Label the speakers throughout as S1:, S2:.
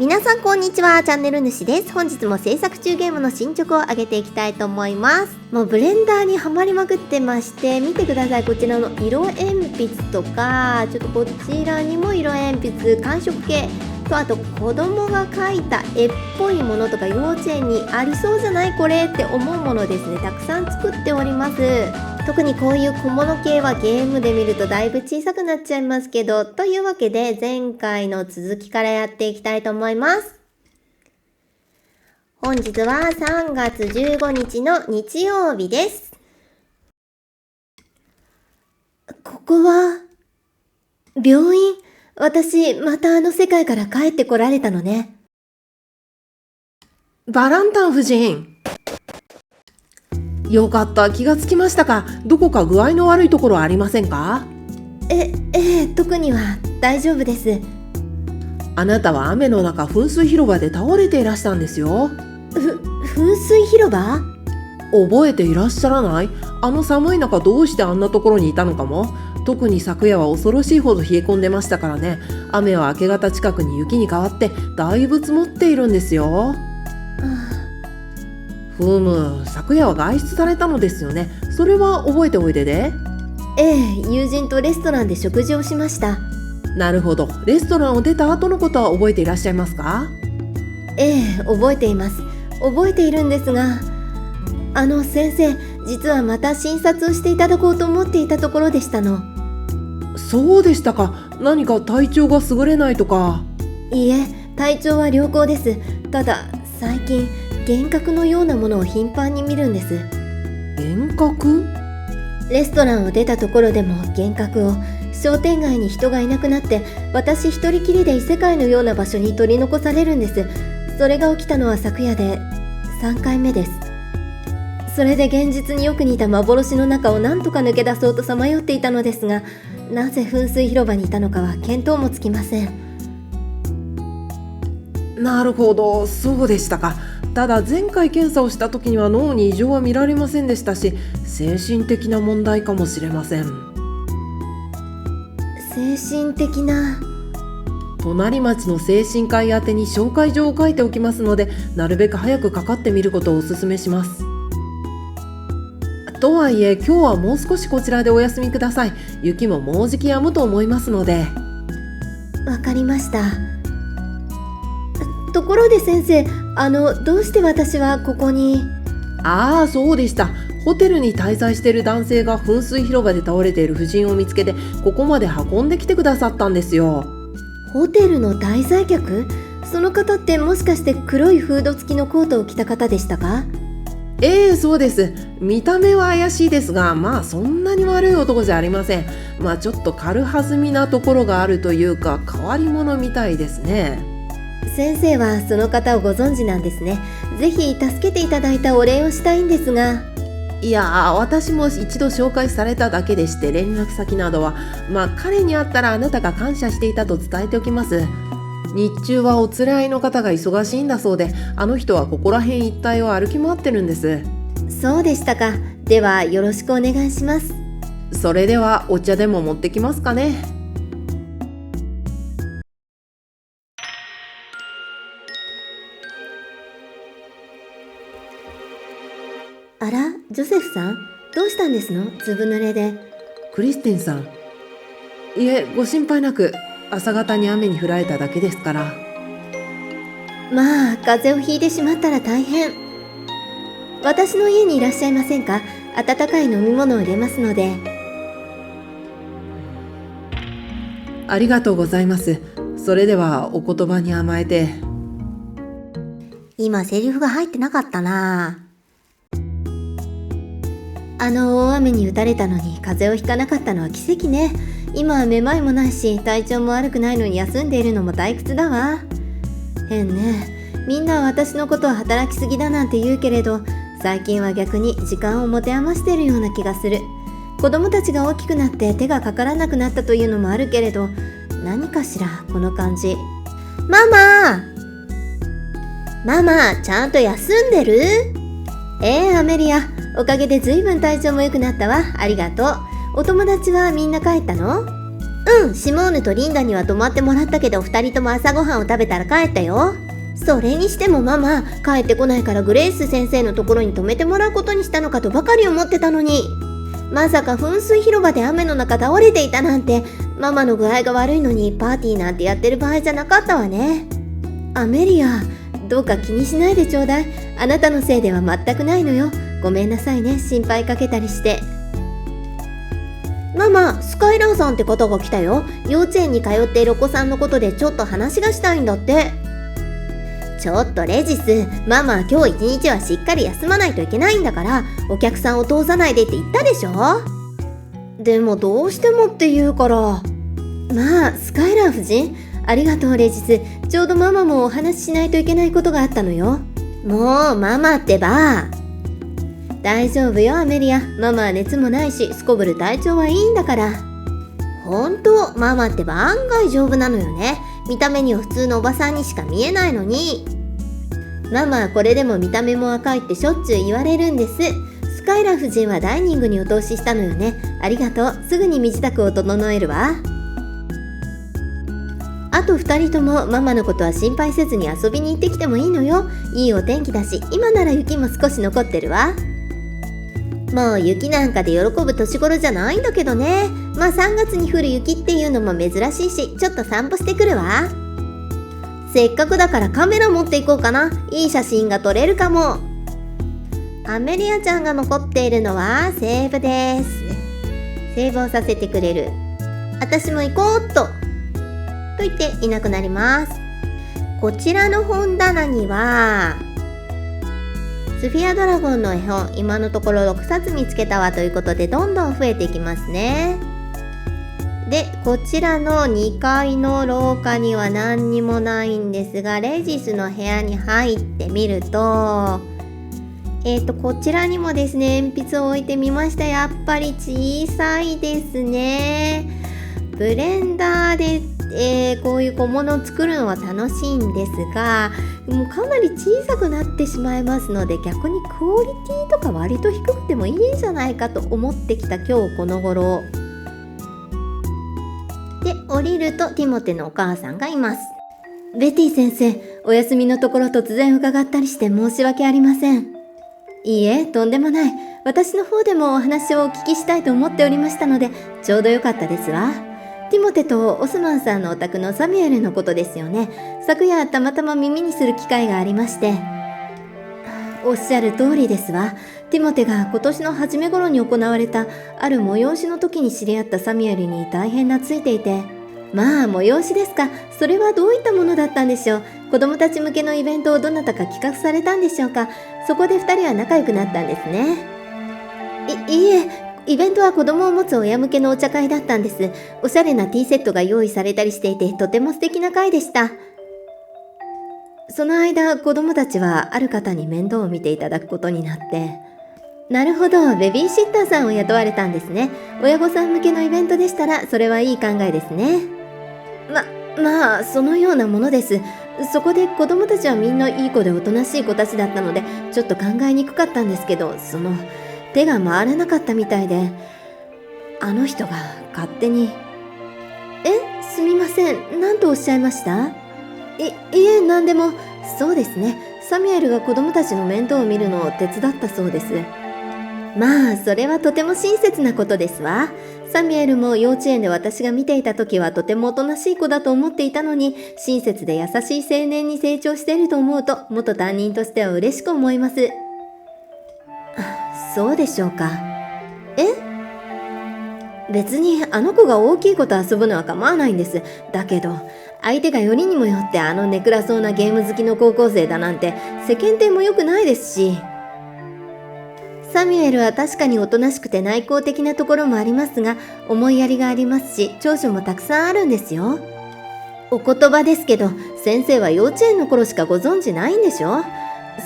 S1: 皆さんこんにちは、チャンネル主です。本日も制作中ゲームの進捗を上げていきたいと思います。もうブレンダーにはまりまくってまして、見てください。こちらの色鉛筆とか、ちょっとこちらにも色鉛筆、寒色系と、あと子供が描いた絵っぽいものとか、幼稚園にありそうじゃないこれって思うものですね、たくさん作っております。特にこういう小物系はゲームで見るとだいぶ小さくなっちゃいますけど、というわけで前回の続きからやっていきたいと思います。本日は3月15日の日曜日です。ここは病院。私またあの世界から帰ってこられたのね。
S2: バランタン夫人。よかった、気がつきましたか。どこか具合の悪いところありませんか？
S1: 特には大丈夫です。
S2: あなたは雨の中、噴水広場で倒れていらしたんですよ。
S1: 噴水広場？
S2: 覚えていらっしゃらない？あの寒い中、どうしてあんなところにいたのかも。特に昨夜は恐ろしいほど冷え込んでましたからね。雨は明け方近くに雪に変わってだいぶ積もっているんですよ。昨夜は外出されたのですよね。それは覚えておいでで。
S1: 友人とレストランで食事をしました。
S2: なるほど。レストランを出た後のことは覚えていらっしゃいますか？
S1: 覚えています。覚えているんですが、先生、実はまた診察をしていただこうと思っていたところでしたの。
S2: そうでしたか。何か体調が優れないとか？
S1: いいえ、体調は良好です。ただ最近幻覚のようなものを頻繁に見るんです。
S2: 幻覚？
S1: レストランを出たところでも幻覚を、商店街に人がいなくなって私一人きりで異世界のような場所に取り残されるんです。それが起きたのは昨夜で3回目です。それで現実によく似た幻の中を何とか抜け出そうとさまよっていたのですが、なぜ噴水広場にいたのかは見当もつきません。
S2: なるほど、そうでしたか。ただ前回検査をした時には脳に異常は見られませんでしたし、精神的な問題かもしれません。
S1: 精神的な？
S2: 隣町の精神科医宛てに紹介状を書いておきますので、なるべく早くかかってみることをお勧めします。とはいえ今日はもう少しこちらでお休みください。雪ももうじき止むと思いますので。
S1: わかりました。ところで先生、どうして私はここに？
S2: そうでした。ホテルに滞在している男性が噴水広場で倒れている婦人を見つけて、ここまで運んできてくださったんですよ。
S1: ホテルの滞在客？その方ってもしかして黒いフード付きのコートを着た方でしたか？
S2: そうです。見た目は怪しいですが、そんなに悪い男じゃありません。ちょっと軽はずみなところがあるというか、変わり者みたいですね。
S1: 先生はその方をご存知なんですね。ぜひ助けていただいたお礼をしたいんですが。
S2: いや、私も一度紹介されただけでして、連絡先などは彼に会ったらあなたが感謝していたと伝えておきます。日中はお連れ合いの方が忙しいんだそうで、あの人はここら辺一帯を歩き回ってるんです。
S1: そうでしたか。ではよろしくお願いします。
S2: それではお茶でも持ってきますかね。
S1: あら、ジョセフさん、どうしたんですの？ずぶ濡れで。
S2: クリステンさん。いえ、ご心配なく。朝方に雨に降られただけですから。
S1: 風邪をひいてしまったら大変。私の家にいらっしゃいませんか？温かい飲み物を入れますので。
S2: ありがとうございます。それではお言葉に甘えて。
S1: 今セリフが入ってなかったな。大雨に打たれたのに風邪をひかなかったのは奇跡ね。今はめまいもないし、体調も悪くないのに休んでいるのも退屈だわ。変ね。みんなは私のことを働きすぎだなんて言うけれど、最近は逆に時間を持て余しているような気がする。子供たちが大きくなって手がかからなくなったというのもあるけれど、何かしらこの感じ。ママ、ちゃんと休んでる？アメリア、おかげでずいぶん体調も良くなったわ。ありがとう。お友達はみんな帰ったの？シモーヌとリンダには泊まってもらったけど2人とも朝ごはんを食べたら帰ったよ。それにしてもママ、帰ってこないからグレース先生のところに泊めてもらうことにしたのかとばかり思ってたのに。まさか噴水広場で雨の中倒れていたなんて。ママの具合が悪いのにパーティーなんてやってる場合じゃなかったわね。アメリア、どうか気にしないでちょうだい。あなたのせいでは全くないのよ。ごめんなさいね、心配かけたりして。ママ、スカイラーさんって方が来たよ。幼稚園に通っているお子さんのことでちょっと話がしたいんだって。ちょっとレジス、ママは今日一日はしっかり休まないといけないんだから、お客さんを通さないでって言ったでしょ。でもどうしてもって言うから。まあ、スカイラー夫人、ありがとうレジス。ちょうどママもお話ししないといけないことがあったのよ。もうママってば。大丈夫よアメリア、ママは熱もないし、すこぶる体調はいいんだから。ほんと、ママってば案外丈夫なのよね。見た目には普通のおばさんにしか見えないのに。ママはこれでも見た目も赤いってしょっちゅう言われるんです。スカイラー夫人はダイニングにお通ししたのよね。ありがとう。すぐに身支度を整えるわ。あと2人ともママのことは心配せずに遊びに行ってきてもいいのよ。いいお天気だし、今なら雪も少し残ってるわ。もう雪なんかで喜ぶ年頃じゃないんだけどね。まあ3月に降る雪っていうのも珍しいし、ちょっと散歩してくるわ。せっかくだからカメラ持っていこうかな。いい写真が撮れるかも。アメリアちゃんが残っているのはセーブです。セーブをさせてくれる。私も行こうっと言っていなくなります。こちらの本棚にはスフィアドラゴンの絵本、今のところ6冊見つけたわということで、どんどん増えていきますね。で、こちらの2階の廊下には何にもないんですが、レジスの部屋に入ってみると、こちらにもですね、鉛筆を置いてみました。やっぱり小さいですね。ブレンダーでこういう小物を作るのは楽しいんですが、もうかなり小さくなってしまいますので、逆にクオリティとか割と低くてもいいんじゃないかと思ってきた今日この頃で、降りるとティモテのお母さんがいます。ベティ先生、お休みのところ突然伺ったりして申し訳ありません。いいえ、とんでもない。私の方でもお話をお聞きしたいと思っておりましたので、ちょうどよかったですわ。ティモテとオスマンさんのお宅のサミュエルのことですよね。昨夜たまたま耳にする機会がありまして。おっしゃる通りですわ。ティモテが今年の初め頃に行われたある催しの時に知り合ったサミュエルに大変懐いていて。まあ催しですか。それはどういったものだったんでしょう。子供たち向けのイベントをどなたか企画されたんでしょうか。そこで2人は仲良くなったんですね。いいえ、イベントは子供を持つ親向けのお茶会だったんです。おしゃれなティーセットが用意されたりしていて、とても素敵な会でした。その間、子供たちはある方に面倒を見ていただくことになって。なるほど、ベビーシッターさんを雇われたんですね。親御さん向けのイベントでしたら、それはいい考えですね。まあ、そのようなものです。そこで子供たちはみんないい子でおとなしい子たちだったので、ちょっと考えにくかったんですけど、手が回らなかったみたいで、あの人が勝手に。すみません、何とおっしゃいました？いえ、何でも。そうですね、サミュエルが子供たちの面倒を見るのを手伝ったそうです。まあ、それはとても親切なことですわ。サミュエルも幼稚園で私が見ていた時はとてもおとなしい子だと思っていたのに、親切で優しい青年に成長していると思うと、元担任としては嬉しく思います。そうでしょうか。別にあの子が大きい子と遊ぶのは構わないんです。だけど、相手がよりにもよってあのネクラそうなゲーム好きの高校生だなんて世間体も良くないですし。サミュエルは確かにおとなしくて内向的なところもありますが、思いやりがありますし、長所もたくさんあるんですよ。お言葉ですけど、先生は幼稚園の頃しかご存知ないんでしょ。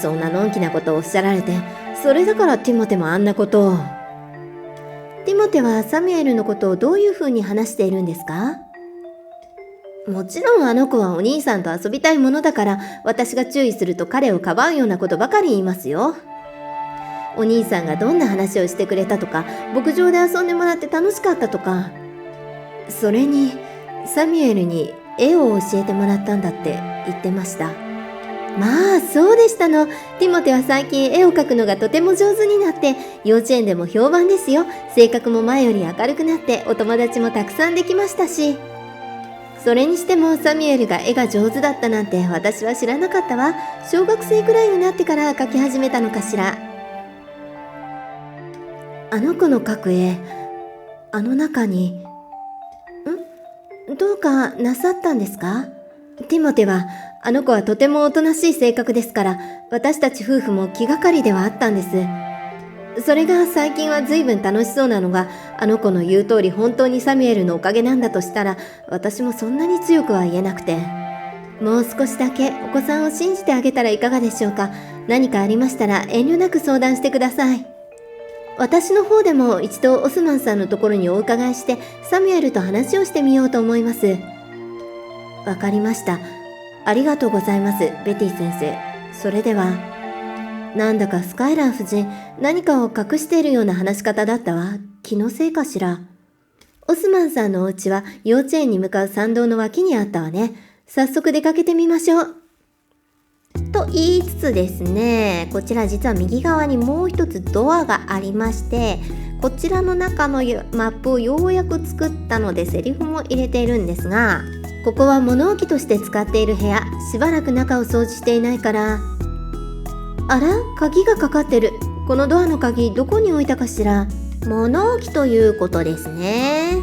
S1: そんなのんきなことをおっしゃられて、それだからティモテもあんなことを。ティモテはサミュエルのことをどういうふうに話しているんですか？もちろんあの子はお兄さんと遊びたいものだから、私が注意すると彼をかばうようなことばかり言いますよ。お兄さんがどんな話をしてくれたとか、牧場で遊んでもらって楽しかったとか。それにサミュエルに絵を教えてもらったんだって言ってました。まあそうでしたの。ティモテは最近絵を描くのがとても上手になって幼稚園でも評判ですよ。性格も前より明るくなってお友達もたくさんできましたし。それにしてもサミュエルが絵が上手だったなんて私は知らなかったわ。小学生くらいになってから描き始めたのかしら。あの子の描く絵、あの中にどうかなさったんですか？ティモテはあの子はとてもおとなしい性格ですから私たち夫婦も気がかりではあったんです。それが最近は随分楽しそうなのがあの子の言う通り本当にサミュエルのおかげなんだとしたら私もそんなに強くは言えなくて、もう少しだけお子さんを信じてあげたらいかがでしょうか。何かありましたら遠慮なく相談してください。私の方でも一度オスマンさんのところにお伺いしてサミュエルと話をしてみようと思います。わかりました。ありがとうございます、ベティ先生。それでは。なんだかスカイラー夫人、何かを隠しているような話し方だったわ。気のせいかしら。オスマンさんのお家は幼稚園に向かう参道の脇にあったわね。早速出かけてみましょう。と言いつつですね、こちら実は右側にもう一つドアがありまして、こちらの中のマップをようやく作ったのでセリフも入れているんですが、ここは物置として使っている部屋。しばらく中を掃除していないから。あら、鍵がかかってる。このドアの鍵どこに置いたかしら。物置ということですね。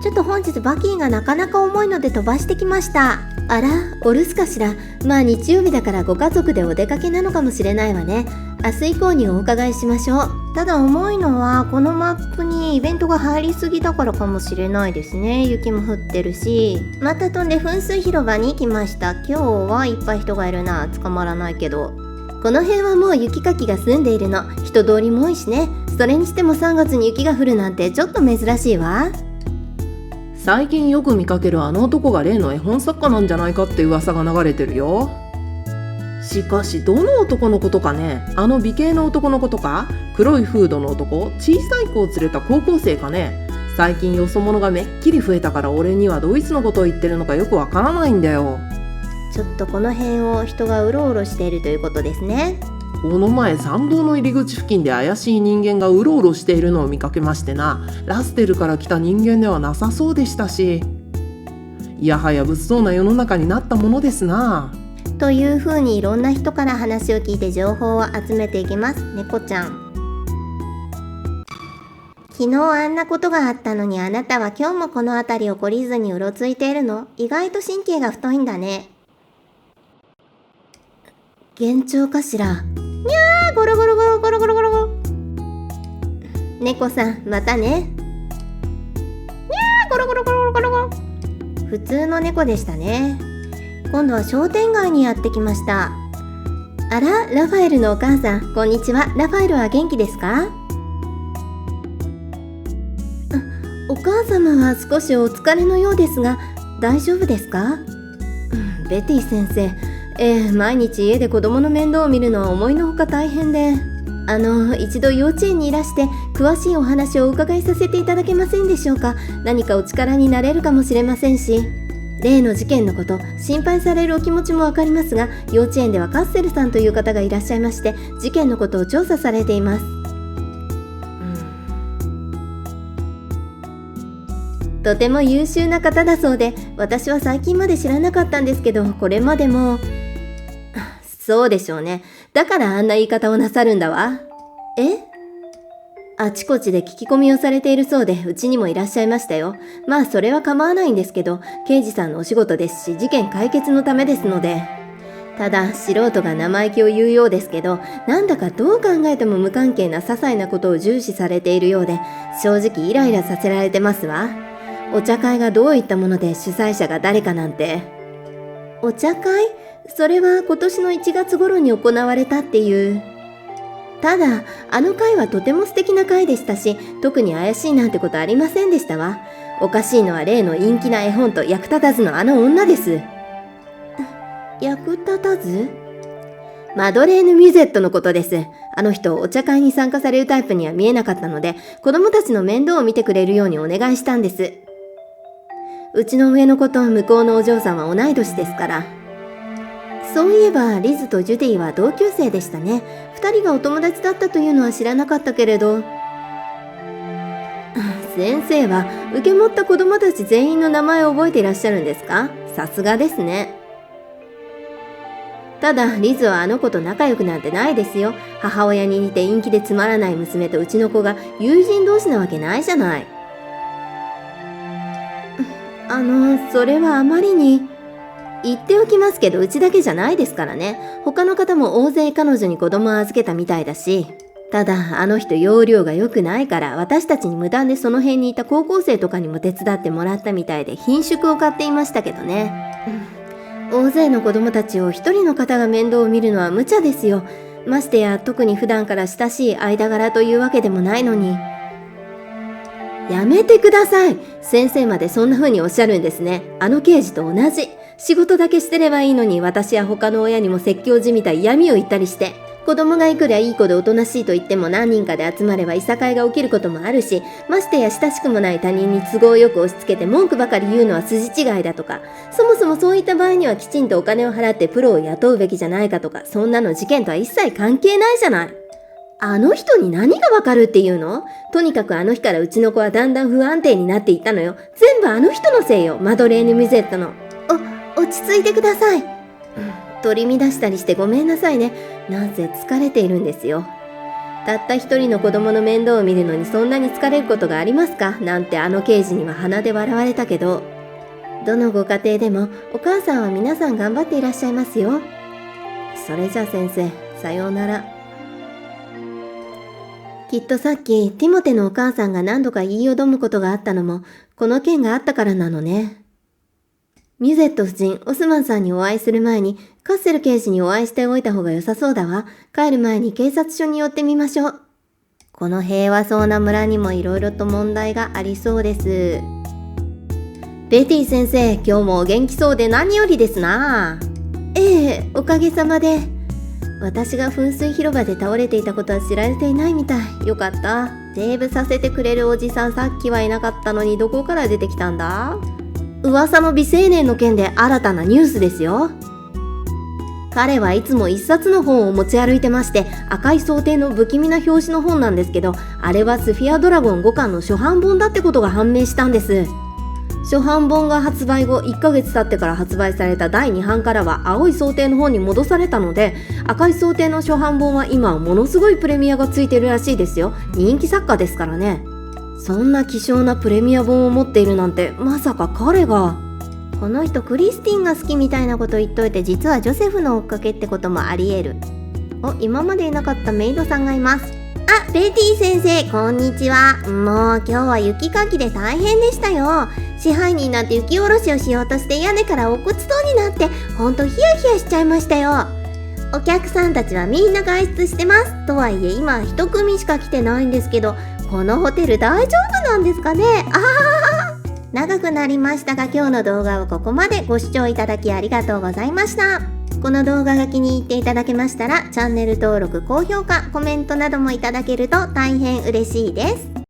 S1: ちょっと本日バキーがなかなか重いので飛ばしてきました。あら、お留守かしら。まあ日曜日だからご家族でお出かけなのかもしれないわね。明日以降にお伺いしましょう。ただ重いのはこのマップにイベントが入りすぎだからかもしれないですね。雪も降ってるし。また飛んで噴水広場に来ました。今日はいっぱい人がいるな。捕まらないけど。この辺はもう雪かきが済んでいるの。人通りも多いしね。それにしても3月に雪が降るなんてちょっと珍しいわ。
S2: 最近よく見かけるあの男が例の絵本作家なんじゃないかって噂が流れてるよ。しかしどの男のことかね。あの美形の男のことか、黒いフードの男、小さい子を連れた高校生かね。最近よそ者がめっきり増えたから俺にはドイツのことを言ってるのかよくわからないんだよ。
S1: ちょっとこの辺を人がうろうろしているということですね。
S2: この前参道の入り口付近で怪しい人間がうろうろしているのを見かけましてな。ラステルから来た人間ではなさそうでしたし、いやはや物騒な世の中になったものですな。
S1: というふうにいろんな人から話を聞いて情報を集めていきます。猫ちゃん。昨日あんなことがあったのにあなたは今日もこの辺りを懲りずにうろついているの？意外と神経が太いんだね。幻聴かしら。にゃー、ゴロゴロゴロゴロゴロゴロゴロ。猫さん、またね。にゃー、ゴロゴロゴロゴロゴロ。普通の猫でしたね。今度は商店街にやってきました。あら、ラファエルのお母さん、こんにちは。ラファエルは元気ですか？お母様は少しお疲れのようですが、大丈夫ですか？ベティ先生、毎日家で子供の面倒を見るのは思いのほか大変で、一度幼稚園にいらして詳しいお話をお伺いさせていただけませんでしょうか。何かお力になれるかもしれませんし。例の事件のこと、心配されるお気持ちもわかりますが、幼稚園ではカッセルさんという方がいらっしゃいまして、事件のことを調査されています。とても優秀な方だそうで、私は最近まで知らなかったんですけど、これまでも。そうでしょうね。だからあんな言い方をなさるんだわ。あちこちで聞き込みをされているそうで、うちにもいらっしゃいましたよ。まあそれは構わないんですけど、刑事さんのお仕事ですし、事件解決のためですので。ただ素人が生意気を言うようですけど、なんだかどう考えても無関係な些細なことを重視されているようで、正直イライラさせられてますわ。お茶会がどういったもので主催者が誰かなんて。お茶会？それは今年の1月頃に行われたっていう。ただ、あの会はとても素敵な会でしたし、特に怪しいなんてことありませんでしたわ。おかしいのは例の陰気な絵本と役立たずのあの女です。役立たず？マドレーヌ・ミュゼットのことです。あの人、お茶会に参加されるタイプには見えなかったので、子供たちの面倒を見てくれるようにお願いしたんです。うちの上の子と向こうのお嬢さんは同い年ですから。そういえばリズとジュディは同級生でしたね。2人がお友達だったというのは知らなかったけれど。先生は受け持った子供たち全員の名前を覚えていらっしゃるんですか？さすがですね。ただリズはあの子と仲良くなんてないですよ。母親に似て陰気でつまらない娘とうちの子が友人同士なわけないじゃない。それはあまりに。言っておきますけど、うちだけじゃないですからね。他の方も大勢彼女に子供を預けたみたいだし。ただあの人容量が良くないから、私たちに無断でその辺にいた高校生とかにも手伝ってもらったみたいで品種を買っていましたけどね。大勢の子供たちを一人の方が面倒を見るのは無茶ですよ。ましてや特に普段から親しい間柄というわけでもないのに。やめてください。先生までそんな風におっしゃるんですね。あの刑事と同じ。仕事だけしてればいいのに、私や他の親にも説教じみた嫌味を言ったりして。子供がいくらいい子でおとなしいと言っても何人かで集まればいさかいが起きることもあるし、ましてや親しくもない他人に都合よく押し付けて文句ばかり言うのは筋違いだとか、そもそもそういった場合にはきちんとお金を払ってプロを雇うべきじゃないかとか、そんなの事件とは一切関係ないじゃない。あの人に何がわかるっていうの？とにかくあの日からうちの子はだんだん不安定になっていったのよ。全部あの人のせいよ、マドレーヌ・ミュゼットの。落ち着いてください。取り乱したりしてごめんなさいね。なんせ疲れているんですよ。たった一人の子供の面倒を見るのにそんなに疲れることがありますか？なんてあの刑事には鼻で笑われたけど、どのご家庭でもお母さんは皆さん頑張っていらっしゃいますよ。それじゃあ先生、さようなら。きっとさっきティモテのお母さんが何度か言いよどむことがあったのもこの件があったからなのね。ミュゼット夫人、オスマンさんにお会いする前にカッセル刑事にお会いしておいた方が良さそうだわ。帰る前に警察署に寄ってみましょう。この平和そうな村にもいろいろと問題がありそうです。ベティ先生、今日もお元気そうで何よりですな。ええ、おかげさまで。私が噴水広場で倒れていたことは知られていないみたい。よかった。セーブさせてくれるおじさん、さっきはいなかったのにどこから出てきたんだ？噂の未成年の件で新たなニュースですよ。彼はいつも一冊の本を持ち歩いてまして、赤い装丁の不気味な表紙の本なんですけど、あれはスフィアドラゴン5巻の初版本だってことが判明したんです。初版本が発売後1ヶ月経ってから発売された第2版からは青い装丁の本に戻されたので、赤い装丁の初版本は今はものすごいプレミアがついてるらしいですよ。人気作家ですからね。そんな希少なプレミア本を持っているなんて、まさか彼が。この人クリスティンが好きみたいなこと言っといて、実はジョセフの追っかけってこともあり得る。今までいなかったメイドさんがいます。あ、ベティ先生、こんにちは。もう今日は雪かきで大変でしたよ。支配人なんて雪下ろしをしようとして屋根から落っこちそうになって、ほんとヒヤヒヤしちゃいましたよ。お客さんたちはみんな外出してます。とはいえ今一組しか来てないんですけど、このホテル大丈夫なんですかね？長くなりましたが、今日の動画はここまで。ご視聴いただきありがとうございました。この動画が気に入っていただけましたら、チャンネル登録、高評価、コメントなどもいただけると大変嬉しいです。